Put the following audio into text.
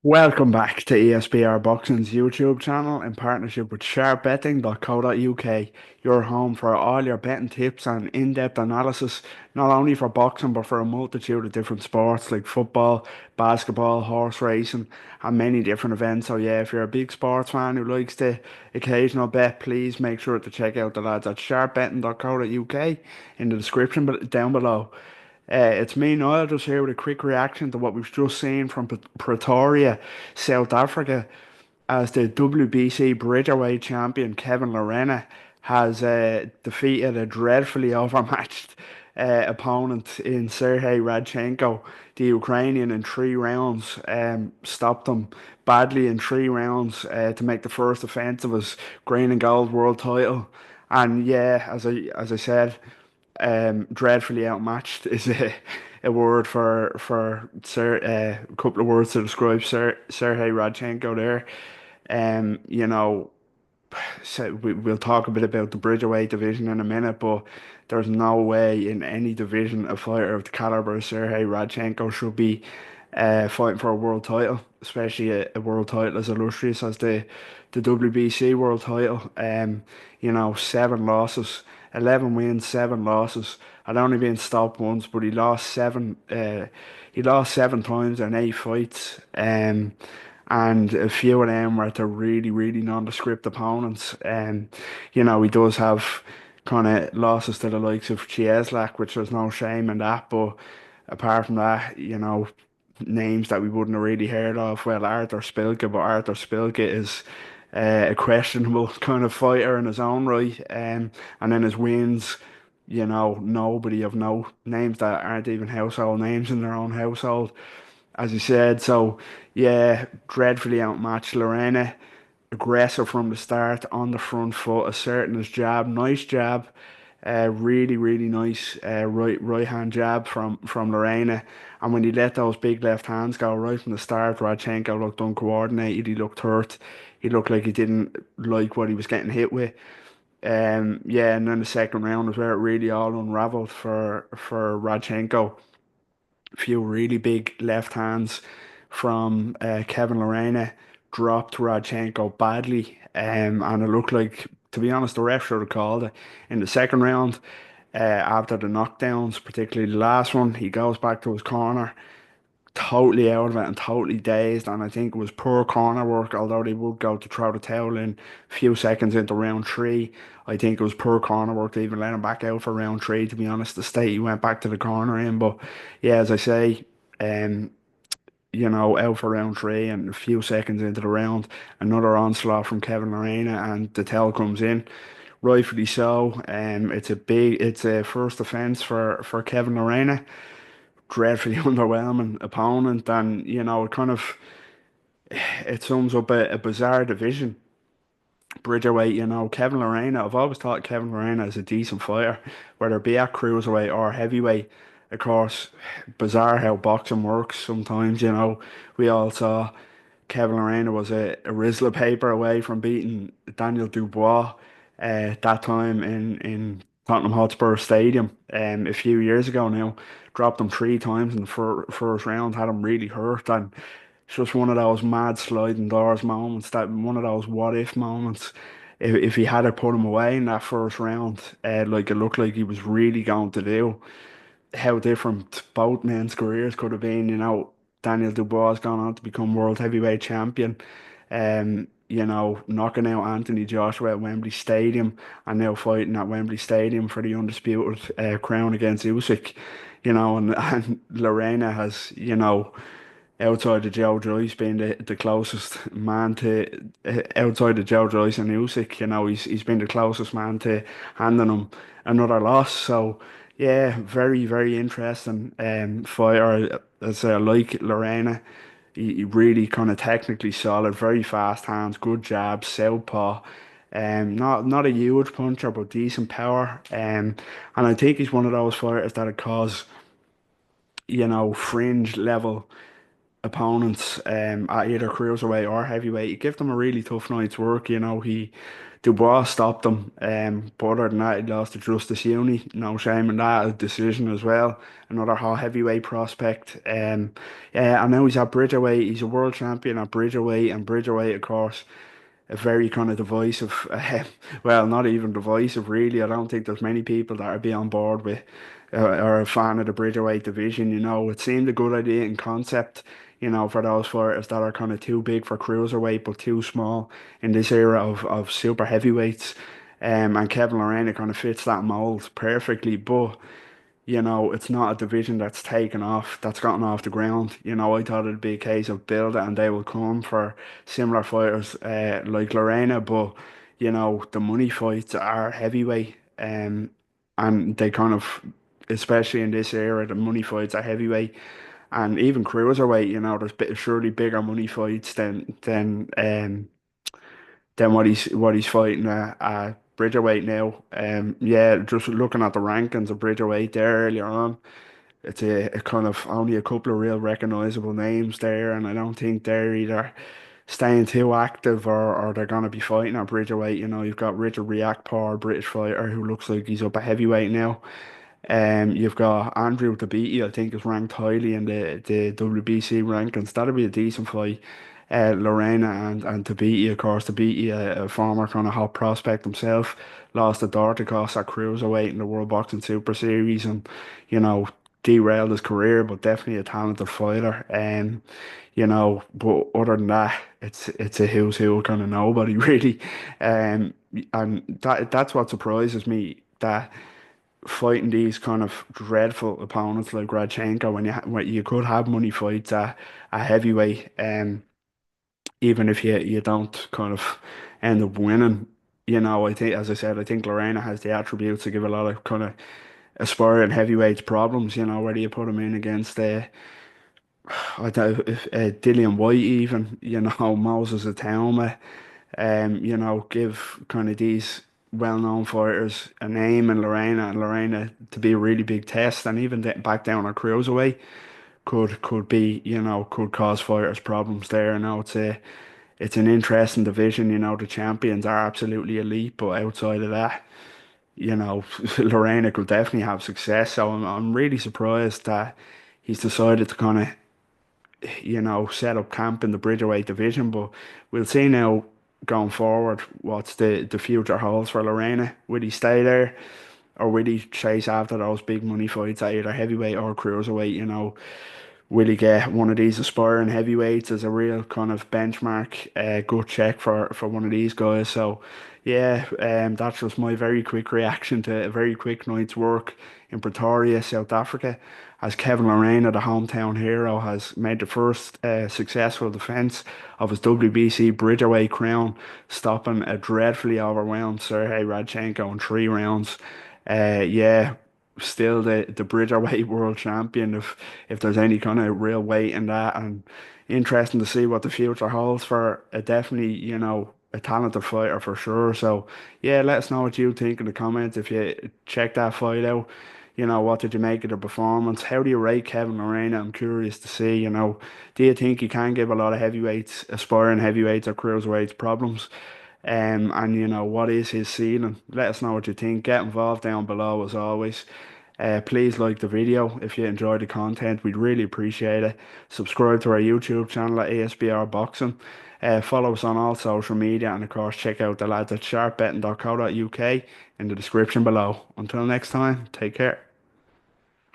Welcome back to ESBR Boxing's YouTube channel in partnership with sharpbetting.co.uk, your home for all your betting tips and in-depth analysis, not only for boxing but for a multitude of different sports like football, basketball, horse racing, and many different events. So yeah, if you're a big sports fan who likes the occasional bet, please make sure to check out the lads at sharpbetting.co.uk in the description down below. It's me, Niall, just here with a quick reaction to what we've just seen from Pretoria, South Africa, as the WBC Bridgerweight champion Kevin LERENA has defeated a dreadfully overmatched opponent in SERHII RADCHENKO, the Ukrainian, in 3 rounds. Stopped him badly in 3 rounds to make the first defense of his green and gold world title. And yeah, as I said, dreadfully outmatched is a word for a couple of words to describe Serhei Radchenko there. You know, so we'll talk a bit about the Bridgerweight division in a minute, but there's no way in any division a fighter of the caliber of Serhei Radchenko should be fighting for a world title, especially a world title as illustrious as the WBC world title. 7 losses, 11 wins, 7 losses. I'd only been stopped once, but he lost seven. He lost 7 times in 8 fights. And a few of them were to really, really nondescript opponents. He does have kind of losses to the likes of Chieslak, which there's no shame in that. But apart from that, names that we wouldn't have really heard of. Well, Arthur Spilke, but Arthur Spilke is a questionable kind of fighter in his own right. And then his wins, nobody of no names that aren't even household names in their own household, as you said. So, yeah, dreadfully outmatched. Lorena, aggressive from the start, on the front foot, asserting his jab, nice jab, really, really nice right hand jab from Lorena. And when he let those big left hands go right from the start, Radchenko looked uncoordinated. He looked hurt. He looked like he didn't like what he was getting hit with. Yeah, and then the second round was where it really all unraveled for Radchenko. A few really big left hands from Kevin Lorena dropped Radchenko badly, and it looked like, to be honest, the ref should have called it in the second round. After the knockdowns, particularly the last one, he goes back to his corner, totally out of it and totally dazed. And I think it was poor corner work, although they would go to throw the towel in a few seconds into round three. I think it was poor corner work to even let him back out for round three, to be honest. The state he went back to the corner in. But yeah, as I say, um, out for round three and a few seconds into the round, another onslaught from Kevin Lorena and the towel comes in. Rightfully so. It's a first offence for Kevin Lorena, dreadfully underwhelming opponent, and it sums up a bizarre division. Bridgerweight, Kevin Lorena. I've always thought Kevin Lorena is a decent fighter, whether it be at cruiserweight or heavyweight. Of course, bizarre how boxing works sometimes. We all saw Kevin Lorena was a Rizla paper away from beating Daniel Dubois that time in Tottenham Hotspur Stadium a few years ago now. Dropped him 3 times in the first round, had him really hurt. And it's just one of those mad sliding doors moments, that one of those what if moments. If he had to put him away in that first round, like it looked like he was really going to do, how different both men's careers could have been. Daniel Dubois has gone on to become world heavyweight champion. Knocking out Anthony Joshua at Wembley Stadium and now fighting at Wembley Stadium for the undisputed crown against Usyk. And Lorena has, outside of Joe Joyce being the closest man to outside of Joe Joyce and Usyk, he's been the closest man to handing him another loss. So yeah, very, very interesting fighter. As I like Lorena, he really kind of technically solid, very fast hands, good jab, southpaw. Not a huge puncher, but decent power. And I think he's one of those fighters that'd cause, fringe level opponents at either cruiserweight or heavyweight. He give them a really tough night's work. He Dubois stopped him, but other than that, he lost to Justice Uni. No shame in that. A decision as well. Another hot heavyweight prospect. Yeah, and now he's at Bridgerweight. He's a world champion at Bridgerweight, and Bridgerweight, of course, a very kind of divisive, well, not even divisive, really. I don't think there's many people that would be on board with or a fan of the Bridgerweight division. It seemed a good idea in concept, for those fighters that are kind of too big for cruiserweight but too small in this era of super heavyweights. And Kevin Lorena kind of fits that mold perfectly, but it's not a division that's gotten off the ground. I thought it'd be a case of build it and they will come for similar fighters like Lorena, but the money fights are heavyweight, and they kind of, especially in this era, the money fights are heavyweight, and even cruiserweight. There's surely bigger money fights than what he's fighting at Bridgerweight now. Yeah, just looking at the rankings of Bridgerweight there earlier on, it's a kind of only a couple of real recognizable names there, and I don't think they're either staying too active or they're going to be fighting at Bridgerweight. You've got Richard Riakporhe, British fighter, who looks like he's up a heavyweight now. You've got Andrew Tabiti, I think, is ranked highly in the WBC rankings. That'll be a decent fight. Lorena and Tabiti, of course, Tabiti, a former kind of hot prospect himself, lost to Dorticos at cruiserweight in the World Boxing Super Series, and you know derailed his career, but definitely a talented fighter. But other than that, it's a who's who kind of nobody really. And that's what surprises me, that fighting these kind of dreadful opponents like Radchenko, when you could have money fights at heavyweight, even if you don't kind of end up winning. I think, as I said, I think Lorena has the attributes to give a lot of kind of aspiring heavyweights problems. Whether you put him in against I don't know, if Dillian White, even, Moses Atauma, give kind of these well-known fighters a name in Lorena, and Lorena to be a really big test, and even back down our cruiserweight could be, could cause fighters problems there. It's an interesting division. The champions are absolutely elite, but outside of that, Lorena could definitely have success. So I'm really surprised that he's decided to kind of, set up camp in the Bridgerweight division. But we'll see now going forward what's the future holds for Lorena. Will he stay there, or will he chase after those big money fights at either heavyweight or cruiserweight? Will he get one of these aspiring heavyweights as a real kind of benchmark, good check for one of these guys? So, yeah, that's just my very quick reaction to a very quick night's work in Pretoria, South Africa, as Kevin Lorena, the hometown hero, has made the first successful defence of his WBC Bridgerweight crown, stopping a dreadfully overwhelmed SERHII Radchenko in 3 rounds. Yeah, still the Bridgerweight world champion, if there's any kind of real weight in that, and interesting to see what the future holds for a definitely, a talented fighter for sure. So yeah, let us know what you think in the comments if you check that fight out. What did you make of the performance? How do you rate Kevin Lorena? I'm curious to see, do you think he can give a lot of heavyweights, aspiring heavyweights or cruiserweights problems? And what is his ceiling? Let us know what you think. Get involved down below as always. Please like the video if you enjoyed the content. We'd really appreciate it. Subscribe to our YouTube channel at ESBR Boxing. Follow us on all social media, and of course check out the lads at sharpbetting.co.uk in the description below. Until next time, take care.